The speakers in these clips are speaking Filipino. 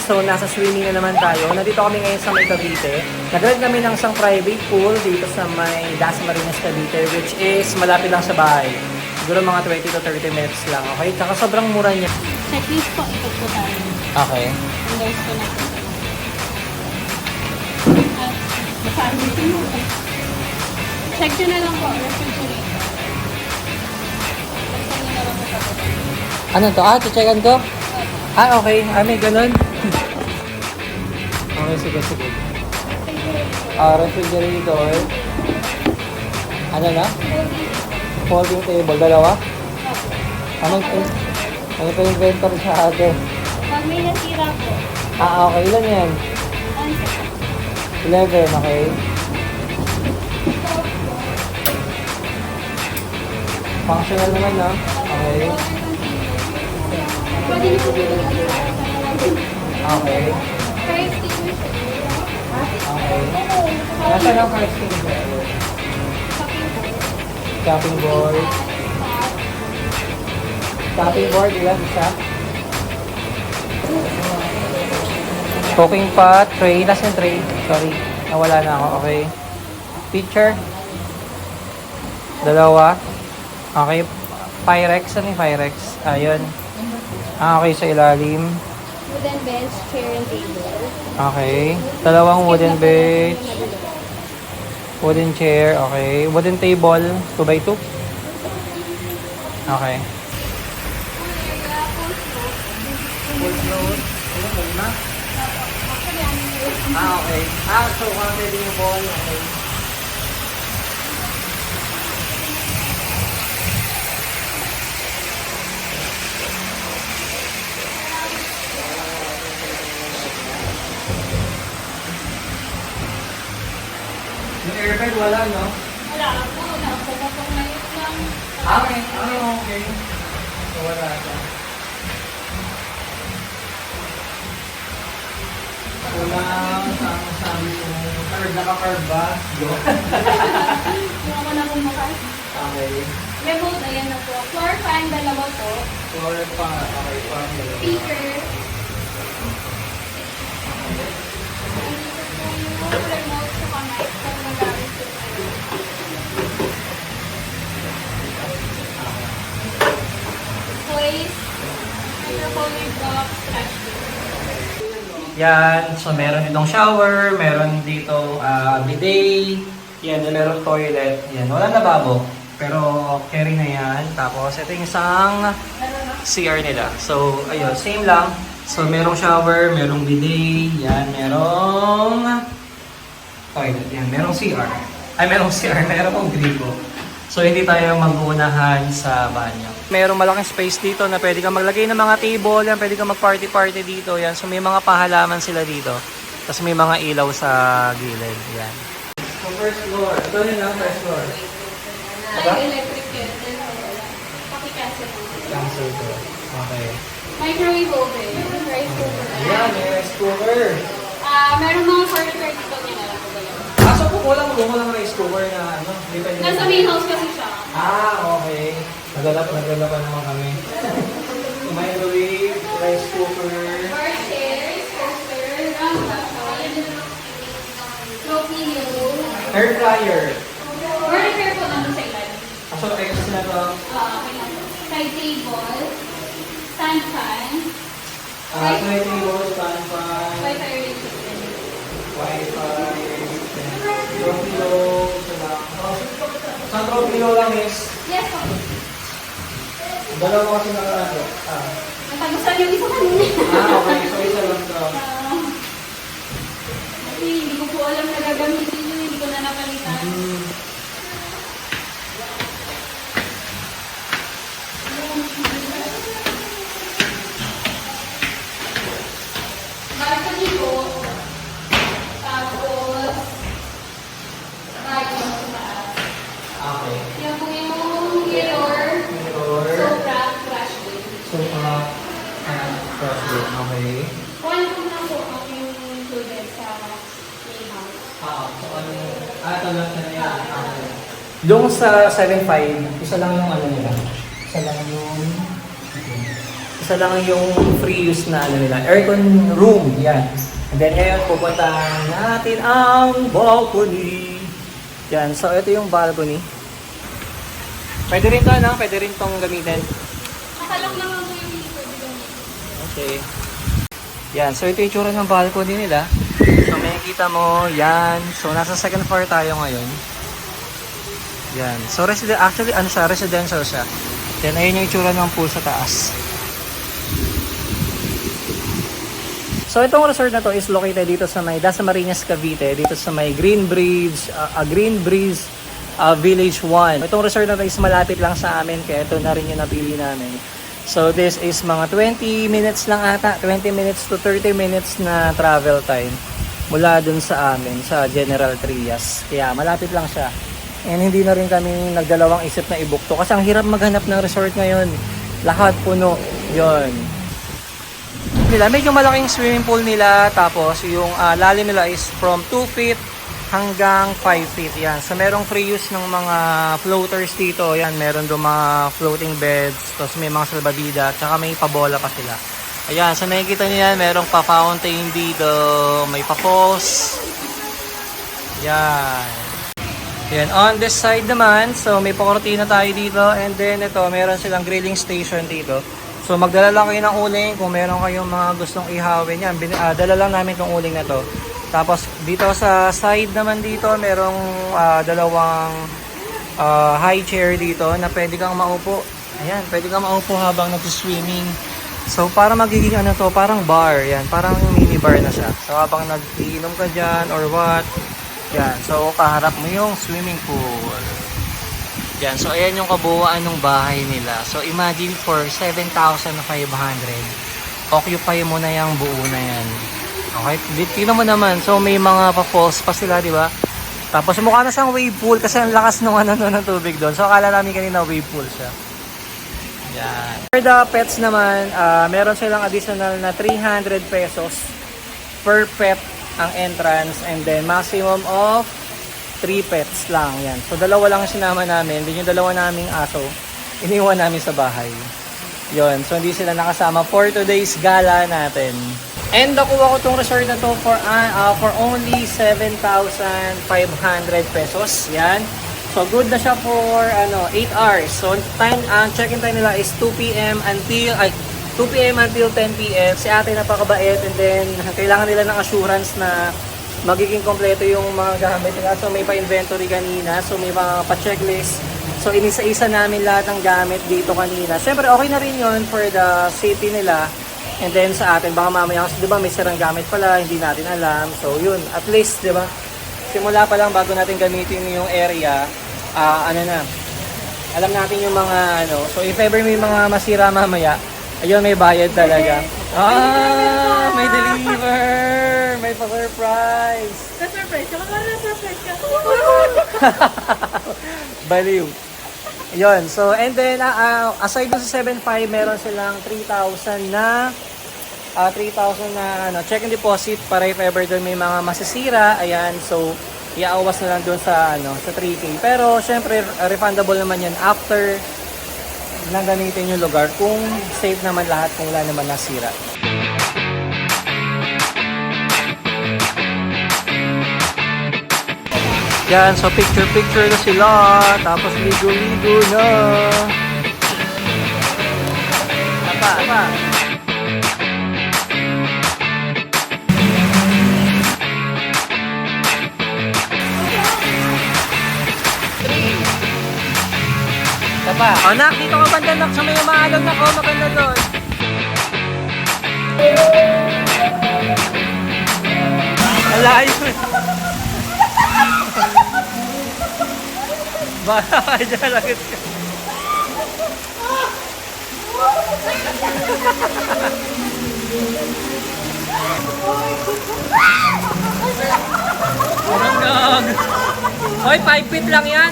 So, nasa swimming na naman tayo. Nandito kami ngayon sa may Cavite. Nag-rent kami ng isang private pool dito sa may Dasmariñas, Cavite, which is malapit lang sa bahay. Siguro mga 20 to 30 minutes lang, okay? Tsaka sobrang mura niya. Checklist po, ito po tayo. Okay. Endorse ko na po. At, masabi mo. Check nyo na lang po, refrigerator. Check nyo na lang po sa po. Ano to? Checkan ko? Okay. May ganun. Okay, sige. Refrigerator. Ano na? Folding table. Dalawa? Ano pa yung inventory sa atin? Pag may nasira po, Okay. Ilan yan? 11, okay. Functional naman, no? Okay. pwede nyo po bibigyan Okay. fire extinguisher. Okay. Nasaan ang first thing? Chopping board. Chopping board, ilan isa? Cooking pot, tray. Nasaan yung tray? Sorry, nawala na ako. Okay. Pitcher. Dalawa. Okay. Pyrex. Ano yung Pyrex? Ayun. Okay, sa ilalim. Wooden bench, chair, and table. Okay. Dalawang wooden bench. Wooden chair. Okay. Wooden table. 2x2. Okay. Full float. Okay. So counted yung ball. Okay. Yung airbag wala, no? Wala po, nakapagpapang ngayon lang. Okay. Okay. So wala ka. Walang sama-sami yung naka-curve ba? Yung ako na bumakas. Okay. May boat, ayan na po. Floor fan, dalawa po. Floor pa. Okay, pa. Speaker. Andito po yung remote sa kamay. Pag magamit po tayo. Toys. Microphone box. Trash bin. Yan. So, meron ditong shower. Meron dito bidet. Yan. Meron toilet. Yan. Walang lababo. Pero carry na yan. Tapos, ito yung isang CR nila. So, ayun. Same lang. So, merong shower. Merong bidet. Yan. Merong toilet. Yan. Merong CR. Merong CR. Merong gripo. So, hindi tayo mag-uunahan sa banyo. Merong malaking space dito na pwede kang maglagay ng mga table. Yan. Pwede kang mag-party-party dito. Yan. So, may mga pahalaman sila dito. Tapos, may mga ilaw sa gilid. Yan. So, first floor. Ito yun ang first floor. Ay, electric kettle. Paki-cancel po. Cancel ko. Okay. Microwave oven. Rice cooker. Yan, may rice cooker. Meron mga furniture dito niya na lang po dalawa. So kukulang rice cooker na ano? Hindi pa Nasa main house kasi siya. Okay. Naglalaba naman kami. Microwave, rice cooker. Bar chairs, coaster, low pillow. Air fryer. Furniture po naman sa ilalim. So extra na to. Side table, stand fan, Tray table, stand fan, Wi-Fi related. Wi-Fi, throw pillow, sa throw pillow lang is Yes po. dalawa kasi nakalado. Natagusan yung isa kanina. Okay. So isa lang to. Kasi hindi ko po alam na gagamitin yun, hindi ko na napalitan. Balcony po. Tapos, balcony sa taas. Okay. Yan po yung mirror. Mirror. Sobra, trash bin. Sofa. Crossbow. Okay. One room lang po ang included sa main house. So ano? Ito lang na yan. Okay. Yung sa 7.5, isa lang yung ano nila. Isa lang yung Isa lang yung free use na ano nila, aircon room, yan. And then ngayon, pupuntahan natin ang balcony. Yan, so ito yung balcony. Pwede rin to, no? Pwede rin tong gamitin. Nakalong naman mo yung pwede gamitin. Okay. Yan, so ito yung tsura ng balcony nila. So makikita mo, yan. So nasa second floor tayo ngayon. Yan. So actually, ano siya, residential siya. Then ayun yung tsura ng pool sa taas. So itong resort na to is located dito sa may Dasmariñas, Cavite, dito sa may Green Breeze Village 1. Itong resort na to is malapit lang sa amin, kaya ito na rin yung napili namin. So this is mga 20 minutes lang ata, 20 minutes to 30 minutes na travel time mula dun sa amin, sa General Trias. Kaya malapit lang siya. And hindi na rin kami nagdalawang isip na i-book to kasi ang hirap maghanap ng resort ngayon. Lahat puno. Yon. Medyo malaking swimming pool nila, tapos yung lalim nila is from 2 feet hanggang 5 feet. Yan. So merong free use ng mga floaters dito. Yan, meron doon mga floating beds, tapos may mga salbabida, tsaka may pabola pa sila. Ayan, so nakikita niyo yan, merong pa-fountain dito, may pa-falls. Yan. Yan, on this side naman, so may pakortina tayo dito, and then ito, meron silang grilling station dito. So magdala lang kayo ng uling kung meron kayong mga gustong ihawin yan. Dala lang namin itong uling na to. Tapos dito sa side naman dito, merong dalawang high chair dito na pwede kang maupo. Ayan, pwede kang maupo habang nag-swimming. So para magiging ano to, parang bar. Yan, parang mini bar na siya. So habang nag-iinom ka dyan or what, yan. So kaharap mo yung swimming pool. Yan, so ayan yung kabuuan ng bahay nila. So imagine for 7,500, occupy mo na yung buo na yan. Okay, tingnan mo naman. So may mga pa-falls pa sila, di ba? Tapos mukha na siyang wave pool kasi ang lakas ng ng tubig doon. So akala namin kanina wave pool siya. Yan. For the pets naman, meron silang additional na 300 pesos per pet ang entrance, and then maximum of 3 pets lang, yan. So dalawa lang sinama namin, din yung dalawa naming aso, iniwan namin sa bahay. Yon, so hindi sila nakasama for today's gala natin. And nakuha ko tong resort na to for only 7,500 pesos. Yan. So good na siya for 8 hours. So time check-in time nila is 2 p.m. until 10 p.m. Si ate napakabait, and then kailangan nila ng assurance na magiging kompleto yung mga gamit nila. So may pa-inventory kanina, so may mga pa-checklist. So inisa-isa namin lahat ng gamit dito kanina. Siyempre okay na rin yun for the safety nila. And then sa atin, baka mamaya kasi diba may sirang gamit pala, hindi natin alam. So yun, at least diba, simula pa lang bago natin gamitin yung area, alam natin yung mga so if ever may mga masira mamaya, ayun, may bayad talaga. May deliver! May pa-surprise! Na-surprise ka? Baka na-surprise ka? Baliw. Yun. So, and then, aside dun sa 7.5, meron silang 3,000 na check-in deposit para if ever doon may mga masisira. Ayan. So, iaawas na lang doon sa, sa 3K. Pero, syempre, refundable naman yan after nang gamitin yung lugar kung safe naman lahat, kung wala naman nasira. Yan, so picture na sila, tapos ligo-ligo na. Apa. Apa. Anak, dito ka banda nak sa may maalog na ko, maganda doon. Alayo. Bala kayo dyan, lagit ka. Marangag. Hoy, 5 feet lang yan.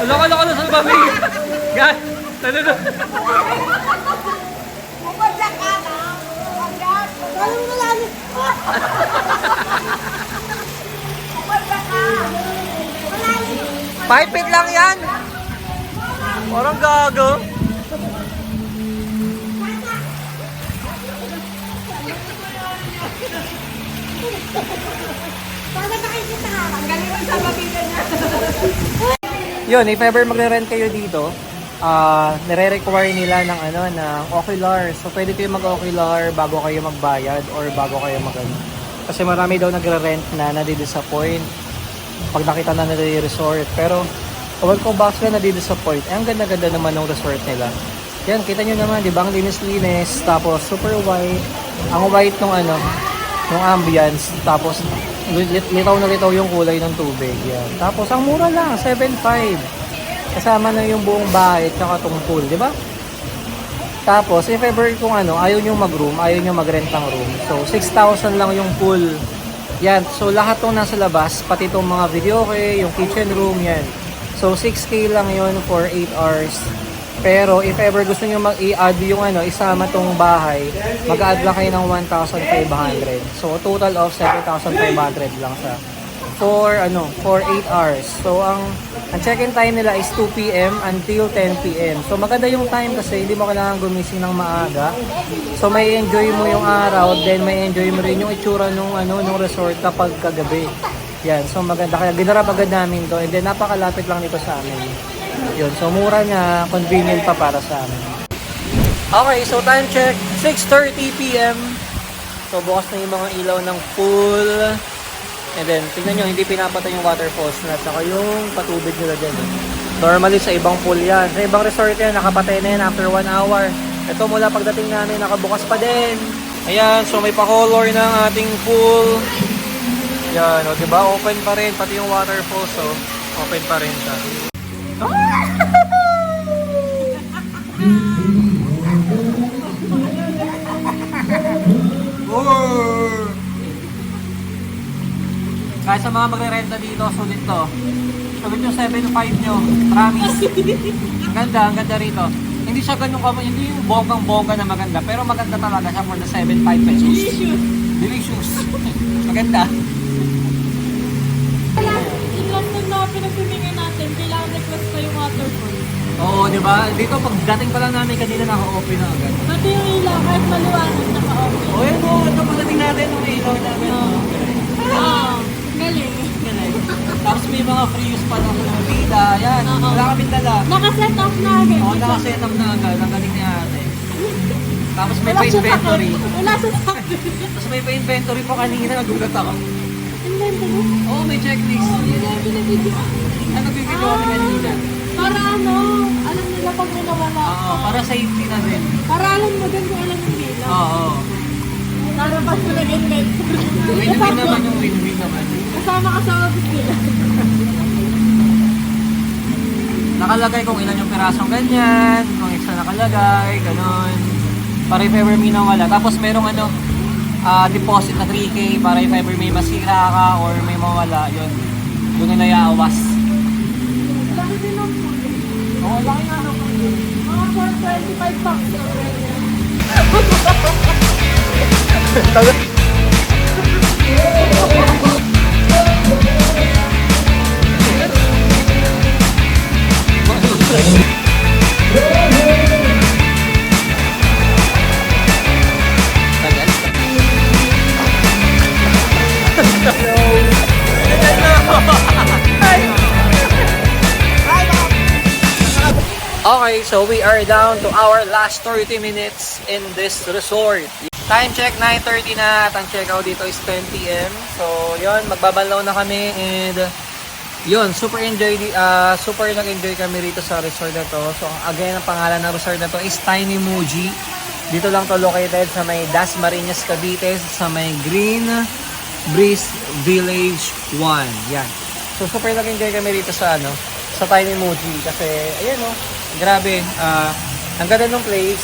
Loko-loko na sa babing. Gan. Talalo. Bumagsak ka na. Bumagsak. Bumagsak. Five feet lang yan. Parang gago. Paano nakikita ka? Ang galing mo sa pabigan niya. Yun, if ever magre-rent kayo dito, nire-require nila ng ng ocular. So pwede kayo mag-ocular bago kayo magbayad or bago kayo Kasi marami daw nagre-rent na nadi-disappoint pag nakita na nila yung resort. Pero huwag ko bakit na nadi-disappoint. Ang ganda-ganda naman ng resort nila. Yan, kita nyo naman, di ba? Ang linis-linis. Tapos super white. Ang white nung nung ambience. Tapos litaw na litaw yung kulay ng tubig. Yan. Tapos ang mura lang, 7.5. Kasama na yung buong bahay at saka tong pool, di ba? Tapos if ever kung ayaw nyo mag-room, ayaw nyo mag-rent ng room. So 6,000 lang yung pool. Yan. So lahat tong nasa labas, pati tong mga video yung kitchen room, yan. So 6K lang yun for 8 hours. Pero if ever gusto niyo mag-i-add yung isama tong bahay, mag-add lang kayo ng 1,500. So total of 7,500 lang siya. For 8 hours. So ang check-in time nila is 2 PM until 10 PM. So maganda yung time kasi hindi mo kailangan gumising ng maaga. So may enjoy mo yung araw, then may enjoy mo rin yung itsura nung resort kapag kagabi. Yan, so maganda. Kaya ginarap agad namin to. And then napakalapit lang dito sa amin. Yun, so mura niya, convenient pa para sa amin. Okay, so time check, 6:30 PM. So bukas na yung mga ilaw ng pool. And then, tingnan nyo, hindi pinapatay yung waterfalls na saka yung patubig nila dyan. Normally sa ibang pool yan. Sa ibang resort yan, nakapatay na yan after 1 hour. Ito mula pagdating namin, nakabukas pa din. Ayan, so may pa-color ng ating pool. Yan, o diba? Open pa rin, pati yung waterfalls, so open pa rin siya. Kahit sa mga magre-renta dito, sulit to. Sulit yung 7.5 nyo, promise. Ang ganda rito. Hindi siya ganun hindi yung bonggang-bongga na maganda, pero maganda talaga siya for the 7.5 pesos. Delicious. Maganda. Ilang na pinagpimingin natin, kailangan request pa yung waterfall. Oo, di ba? Dito pag dating pa lang namin kanina naka-open na agad. Pati yung ilaw, kahit maliwanag, naka-open. Oo, yun po. Ito pagdating natin, yung ilaw namin. Oo, galing. Tapos may mga free use pa ng bida. Yan, wala kami dala. Naka-set up na agad. Oo, naka-set up na agad. Ang galing ni ate. Tapos may pa-inventory. Wala sa sakit. Tapos may pa-inventory po kanina. Nagulat ako. Inventory? Oo, may checklist. Binibidyo. Ano bibidyo kami kanina? Para alam nila pag may nawala. Oo, para safety na din. Para alam mo din kung alam yung nila. Oo. Para pag mo nag-inventory. Win-win naman yung win-win naman. Kasama ka sa office nila. Nakalagay kung ilan yung pirasong ganyan, kung isa nakalagay, ganun. Para if ever may nawala. Tapos merong deposit na 3K para if ever may masira ka or may mawala, yun. Doon na naiawas. Laki din ang food. Oo, laki nga ng Mga 425 bucks. Okay, so we are down to our last 30 minutes in this resort. Time check, 9:30 na at ang checkout dito is 10 PM. So, yun, magbabanlaw na kami and yun, super nag-enjoy kami rito sa resort na to. So, again, ang pangalan ng resort na to is Tiny Muji. Dito lang to located sa may Dasmariñas, Cavite, sa may Green Breeze Village 1. Yan. So, super nag-enjoy kami rito sa Tiny Muji kasi, ayan grabe. Ang ganda ng place.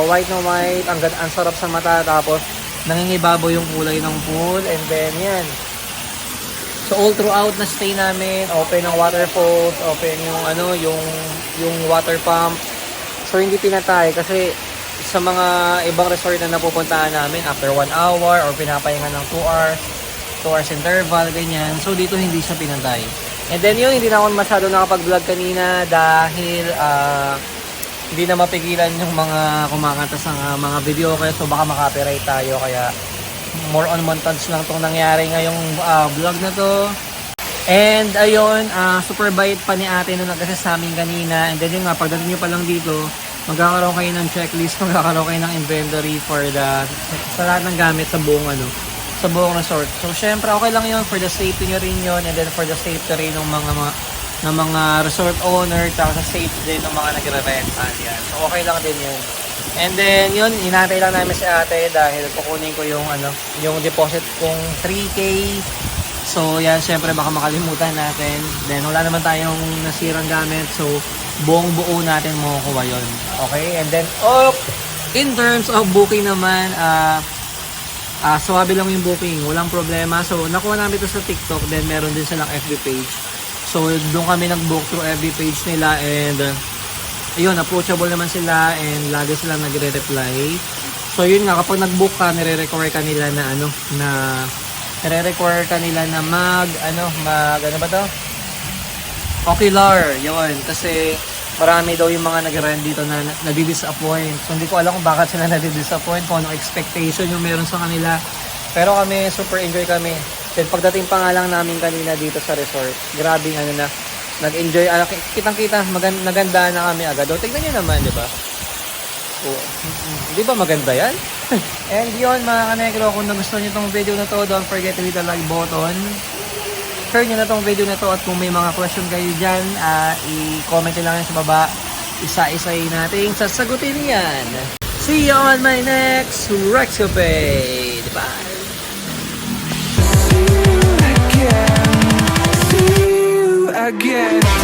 White na white. Ang sarap sa mata. Tapos, nangingibabaw yung kulay ng pool. And then, yan. So, all throughout na stay namin, open ang waterfalls, open yung water pump. So, hindi pinatay kasi sa mga ibang resort na napupuntahan namin after 1 hour or pinapahinga ng 2 hours, 2 hours interval, ganyan. So dito hindi siya pinantay. And then yun, hindi na ako masyado nakapag-vlog kanina dahil hindi na mapigilan yung mga kumakanta sa mga video kaya so baka makapiright tayo kaya more on montage lang itong nangyari ngayong vlog na to. And ayun, super bait pa ni ate nung nag-assist sa amin kanina. And then yun nga, pagdating nyo pa lang dito, magkakaroon kayo ng checklist, magkakaroon kayo ng inventory for sa lahat ng gamit sa buong sa buong resort. So syempre okay lang yun for the safety nyo rin yun and then for the safety rin ng mga resort owner tsaka sa safety din ng mga nagre-rentan yan. So okay lang din yun. And then yun, inatay lang namin si ate dahil kukunin ko yung deposit kong 3K. So yan, syempre baka makalimutan natin. Then wala naman tayong nasirang gamit. So buong buo natin makukuha yun. Okay? And then in terms of booking naman, swabe lang yung booking. Walang problema. So nakuha namin ito sa TikTok. Then meron din silang FB page. So doon kami nag-book through FB page nila. And ayun, approachable naman sila. And lagi sila nagre-reply. So yun nga, kapag nag-book ka, nire-require ka nila na nire-require ka nila na ano ba to? Ocular, yun. Kasi marami daw yung mga nag-rent dito na nadi-disappoint. So hindi ko alam kung bakit sila nadi-disappoint, kung anong expectation yung meron sa kanila. Pero kami, super enjoy kami. Then pagdating pa nga lang namin kanina dito sa resort, grabing nag-enjoy. Kitang-kita, naganda na kami agad. O, tignan nyo naman, di ba? Di ba maganda yan? And yun mga kanegro, kung nagustuhan nyo itong video na to, don't forget to hit the like button. Share nyo na itong video na to at kung may mga question kayo dyan, i-comment nyo lang yan sa baba. Isa-isay natin sasagutin yan. See you on my next Rexcopade. Bye! See you again.